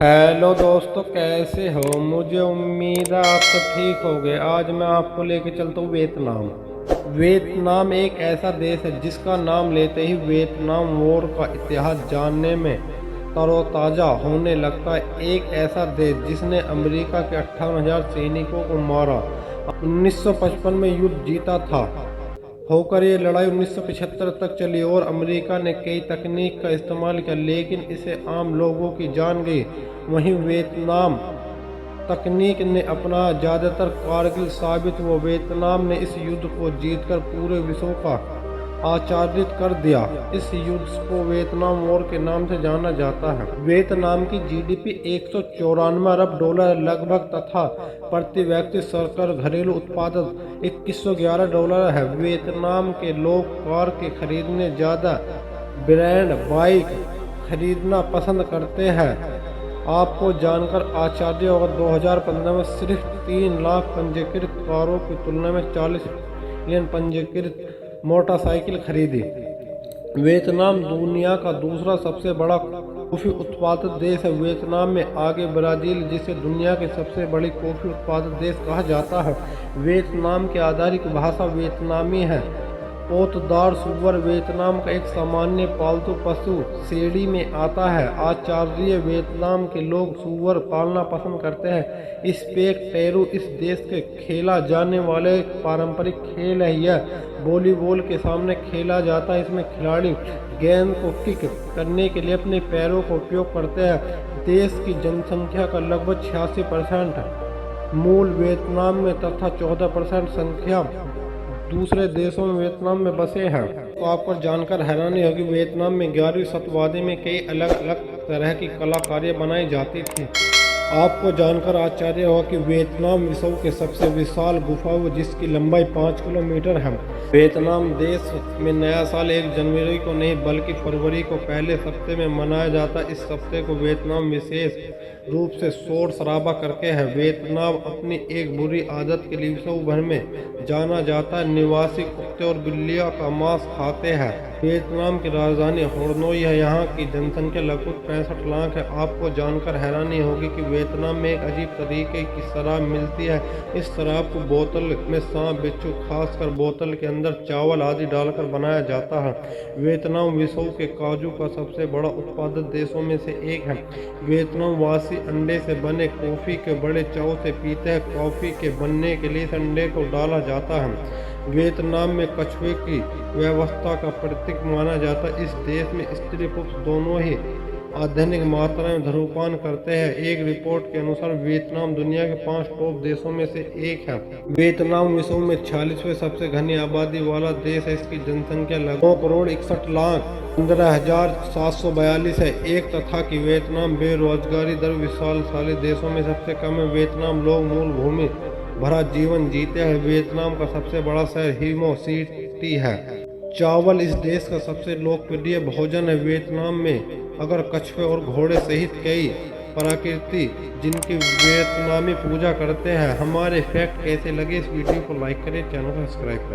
Hello दोस्तों, कैसे हो? मुझे उम्मीद है आप सब ठीक होंगे। आज मैं आपको लेके चलता हूँ वियतनाम। वियतनाम एक ऐसा देश है जिसका नाम लेते ही वियतनाम वॉर का इतिहास जानने में तरोताज़ा होने लगता है। एक ऐसा देश जिसने अमेरिका के 58,000 सैनिकों को मारा, 1955 में युद्ध जीता था। होकर ये लड़ाई 1975 तक चली और अमेरिका ने कई तकनीक का इस्तेमाल किया, लेकिन इसे आम लोगों की जान गई। वहीं वियतनाम तकनीक ने अपना ज़्यादातर कारगिल साबित हुआ। वियतनाम ने इस युद्ध को जीतकर पूरे विश्व का आचार्य कर दिया। इस युद्ध को वियतनाम वॉर के नाम से जाना जाता है। वियतनाम की जीडीपी 194 अरब डॉलर लगभग तथा प्रति व्यक्ति सरकार घरेलू उत्पादन 2111 डॉलर है। वियतनाम के लोग कार के खरीदने ज़्यादा ब्रांड बाइक खरीदना पसंद करते हैं। आपको जानकर आश्चर्य होगा, 2015 में सिर्फ 3 लाख पंजीकृत कारों की तुलना में 40 मिलियन पंजीकृत मोटरसाइकिल खरीदी। वियतनाम दुनिया का दूसरा सबसे बड़ा कॉफी उत्पादक देश है। वियतनाम में आगे ब्राज़ील, जिसे दुनिया के सबसे बड़ी कॉफी उत्पादक देश कहा जाता है। वियतनाम की आधिकारिक भाषा वियतनामी है। पोतदार सूअर वियतनाम का एक सामान्य पालतू पशु श्रेणी में आता है। आचार्य वियतनाम के लोग सूअर पालना पसंद करते हैं। स्पेक टैरो इस देश के खेला जाने वाले एक पारंपरिक खेल है। यह वॉलीबॉल के सामने खेला जाता है। इसमें खिलाड़ी गेंद को किक करने के लिए अपने पैरों का उपयोग करते हैं। देश की जनसंख्या का लगभग 86% मूल वियतनाम में तथा 14% संख्या दूसरे देशों में वियतनाम में बसे हैं। तो आपको जानकर हैरानी होगी, वियतनाम में 11वीं शताब्दी में कई अलग अलग तरह की कलाकारियाँ बनाई जाती थी। आपको जानकर आश्चर्य होगा कि वियतनाम विश्व के सबसे विशाल गुफा है, जिसकी लंबाई 5 किलोमीटर है। वियतनाम देश में नया साल 1 जनवरी को नहीं बल्कि फरवरी को पहले हफ्ते में मनाया जाता है। इस हफ्ते को वियतनाम विशेष रूप से शोर शराबा करके है। वियतनाम अपनी एक बुरी आदत के लिए विश्व भर में जाना जाता है। निवासी कुत्ते और बिल्लियों का मांस खाते हैं। वियतनाम की राजधानी हनोई है। यहाँ की जनसंख्या लगभग 65 लाख है। आपको जानकर हैरानी होगी कि वियतनाम में एक अजीब तरीके की शराब मिलती है। इस शराब को बोतल में सांप बिच्छू, खासकर बोतल के अंदर चावल आदि डालकर बनाया जाता है। वियतनाम विश्व के काजू का सबसे बड़ा उत्पादक देशों में से एक है। वियतनाम वासी अंडे से बने कॉफ़ी के बड़े चाव से पीते हैं। कॉफ़ी के बनने के लिए अंडे को डाला जाता है। वियतनाम में कछुए की व्यवस्था का प्रतीक माना जाता है। इस देश में स्त्री पुरुष दोनों ही अधिक मात्रा में धूम्रपान करते हैं। एक रिपोर्ट के अनुसार वियतनाम दुनिया के 5 टॉप देशों में से एक है। वियतनाम विश्व में 46वें सबसे घनी आबादी वाला देश है। इसकी जनसंख्या लगभग 9,61,15,742 है। एक तथा कि वियतनाम बेरोजगारी दर विशालशाली देशों में सबसे कम है। वियतनाम लोग मूल भूमि भरा जीवन जीते हैं। वियतनाम का सबसे बड़ा शहर हिमो सिटी है। चावल इस देश का सबसे लोकप्रिय भोजन है। वियतनाम में अगर कछुए और घोड़े सहित कई प्रकृति जिनकी वियतनामी पूजा करते हैं। हमारे फैक्ट कैसे लगे? इस वीडियो को लाइक करें, चैनल को सब्सक्राइब करें।